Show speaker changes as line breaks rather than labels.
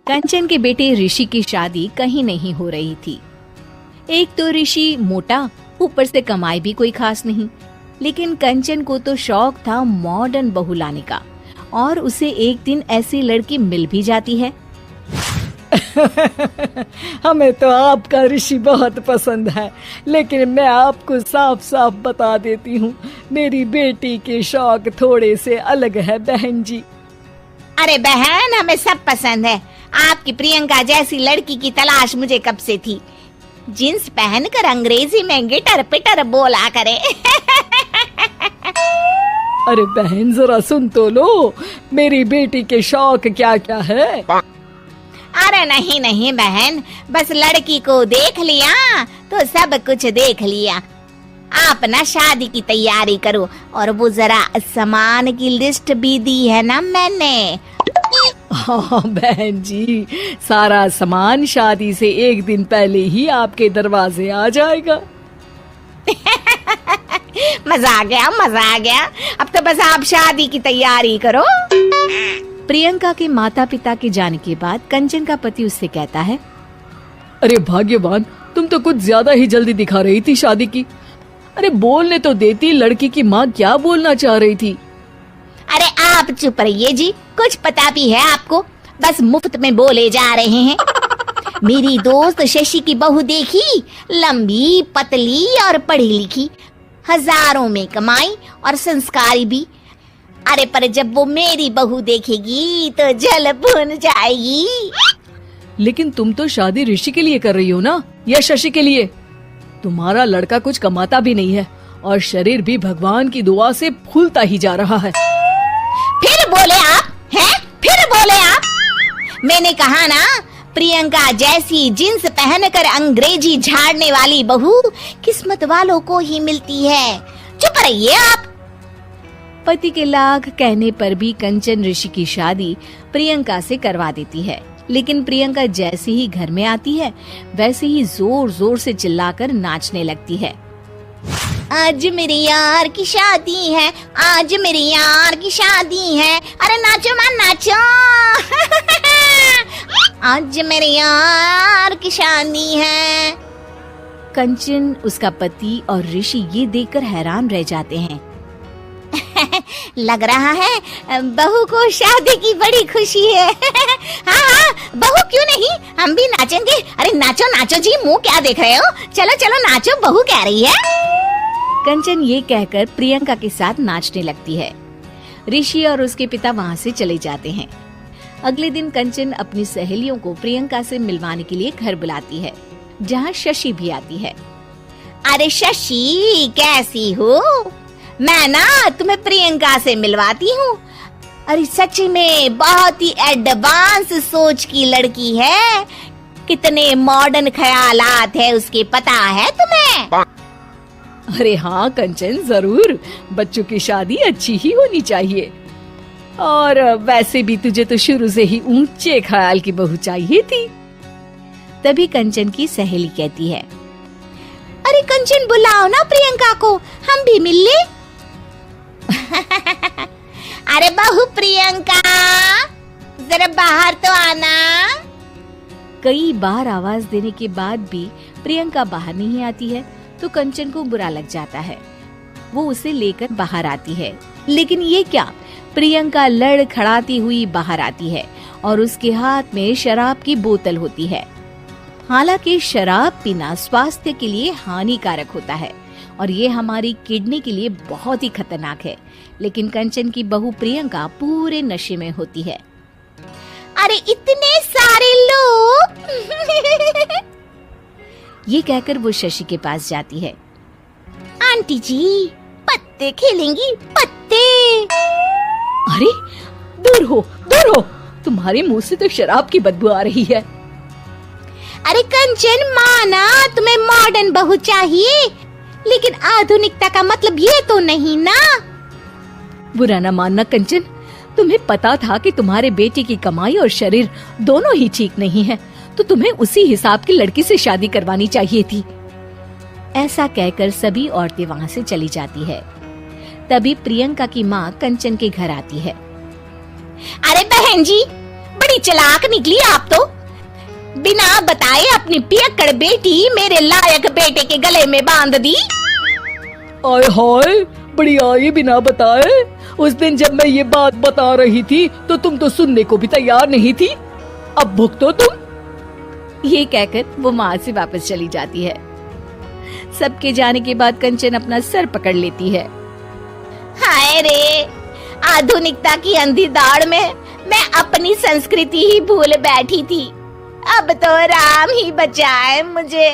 कंचन के बेटे ऋषि की शादी कहीं नहीं हो रही थी। एक तो ऋषि मोटा, ऊपर से कमाई भी कोई खास नहीं। लेकिन कंचन को तो शौक था मॉडर्न बहू लाने का, और उसे एक दिन ऐसी लड़की मिल भी जाती है।
हमें तो आपका ऋषि बहुत पसंद है, लेकिन मैं आपको साफ साफ बता देती हूँ, मेरी बेटी के शौक थोड़े से अलग है बहन जी।
अरे बहन, हमें सब पसंद है। आपकी प्रियंका जैसी लड़की की तलाश मुझे कब से थी। जींस पहनकर अंग्रेजी में गिटर पिटर बोला करे।
अरे बहन, जरा सुन तो लो, मेरी बेटी के शौक क्या क्या है।
अरे नहीं नहीं बहन, बस लड़की को देख लिया तो सब कुछ देख लिया। आप ना शादी की तैयारी करो, और वो जरा सामान की लिस्ट भी दी है ना मैंने।
हाँ बहन जी, सारा सामान शादी से एक दिन पहले ही आपके दरवाजे आ जाएगा।
मजा आ गया, मजा आ गया। अब तो बस आप शादी की तैयारी करो।
प्रियंका के माता पिता के जाने के बाद कंचन का पति उससे कहता है,
अरे भाग्यवान, तुम तो कुछ ज्यादा ही जल्दी दिखा रही थी शादी की। अरे बोलने तो देती, लड़की की माँ क्या बोलना चाह रही थी।
अरे आप चुप रहिए जी, कुछ पता भी है आपको, बस मुफ्त में बोले जा रहे हैं। मेरी दोस्त शशि की बहू देखी, लंबी पतली और पढ़ी लिखी, हजारों में कमाई और संस्कारी भी। अरे पर जब वो मेरी बहू देखेगी तो जल भुन जाएगी।
लेकिन तुम तो शादी ऋषि के लिए कर रही हो ना, या शशि के लिए? तुम्हारा लड़का कुछ कमाता भी नहीं है, और शरीर भी भगवान की दुआ से फूलता ही जा रहा है।
फिर बोले आप हैं? फिर बोले आप? मैंने कहा ना, प्रियंका जैसी जींस पहनकर अंग्रेजी झाड़ने वाली बहू किस्मत वालों को ही मिलती है। चुप रहिए आप।
पति के लाख कहने पर भी कंचन ऋषि की शादी प्रियंका से करवा देती है। लेकिन प्रियंका जैसे ही घर में आती है, वैसे ही जोर जोर से चिल्लाकर नाचने लगती है।
आज मेरे यार की शादी है, आज मेरे यार की शादी है। अरे नाचो मां नाचो। आज मेरे यार की शादी है।
कंचन, उसका पति और ऋषि ये देखकर हैरान रह जाते हैं।
लग रहा है बहू को शादी की बड़ी खुशी है। हाँ हाँ, बहू क्यों नहीं, हम भी नाचेंगे। अरे नाचो नाचो जी, मुंह क्या देख रहे हो, चलो चलो नाचो, बहू कह रही है।
कंचन ये कहकर प्रियंका के साथ नाचने लगती है। ऋषि और उसके पिता वहाँ से चले जाते हैं। अगले दिन कंचन अपनी सहेलियों को प्रियंका से मिलवाने के लिए घर बुलाती है, जहाँ शशि भी आती है।
अरे शशि, कैसी हो? मैं ना तुम्हें प्रियंका से मिलवाती हूँ। अरे सच में बहुत ही एडवांस सोच की लड़की है। कितने मॉडर्न ख्यालात है उसके, पता है तुम्हें?
अरे हाँ कंचन, जरूर। बच्चों की शादी अच्छी ही होनी चाहिए, और वैसे भी तुझे तो शुरू से ही ऊंचे ख्याल की बहू चाहिए थी।
तभी कंचन की सहेली कहती है,
अरे कंचन, बुलाओ ना प्रियंका को, हम भी मिल ले। अरे बहू प्रियंका, जरा बाहर तो आना।
कई बार आवाज देने के बाद भी प्रियंका बाहर नहीं आती है, तो कंचन को बुरा लग जाता है। वो उसे लेकर बाहर आती है, लेकिन ये क्या, प्रियंका लड़खड़ाती हुई बाहर आती है और उसके हाथ में शराब की बोतल होती है। हालांकि शराब पीना स्वास्थ्य के लिए हानिकारक होता है, और ये हमारी किडनी के लिए बहुत ही खतरनाक है। लेकिन कंचन की बहू प्रियंका पूरे नशे में होती है।
अरे इतने सारे लोग।
ये कहकर वो शशि के पास जाती है।
आंटी जी, पत्ते खेलेंगी, पत्ते।
अरे दूर हो, दूर हो, तुम्हारे मुंह से तो शराब की बदबू आ रही है।
अरे कंचन, माना तुम्हें मॉडर्न बहू चाहिए, लेकिन आधुनिकता का मतलब ये तो नहीं ना।
बुरा न मानना कंचन, तुम्हें पता था कि तुम्हारे बेटे की कमाई और शरीर दोनों ही ठीक नहीं है, तो तुम्हें उसी हिसाब की लड़की से शादी करवानी चाहिए थी।
ऐसा कहकर सभी औरतें वहाँ से चली जाती है। तभी प्रियंका की माँ कंचन के घर आती है।
अरे बहन जी, बड़ी बड़ी चालाक निकली आप तो। बिना बताए अपनी पियक्कड़ बेटी मेरे लायक बेटे के गले में बांध दी।
आय हाय, बड़ी आई बिना बताए। उस दिन जब मैं ये बात बता रही थी तो तुम तो सुनने को भी तैयार नहीं थी। अब भुगतो तुम।
ये कहकर वो माँ से वापस चली जाती है। सबके जाने के बाद कंचन अपना सर पकड़ लेती है।
हाय रे, आधुनिकता की अंधी दौड़ में मैं अपनी संस्कृति ही भूल बैठी थी। अब तो राम ही बचाए मुझे।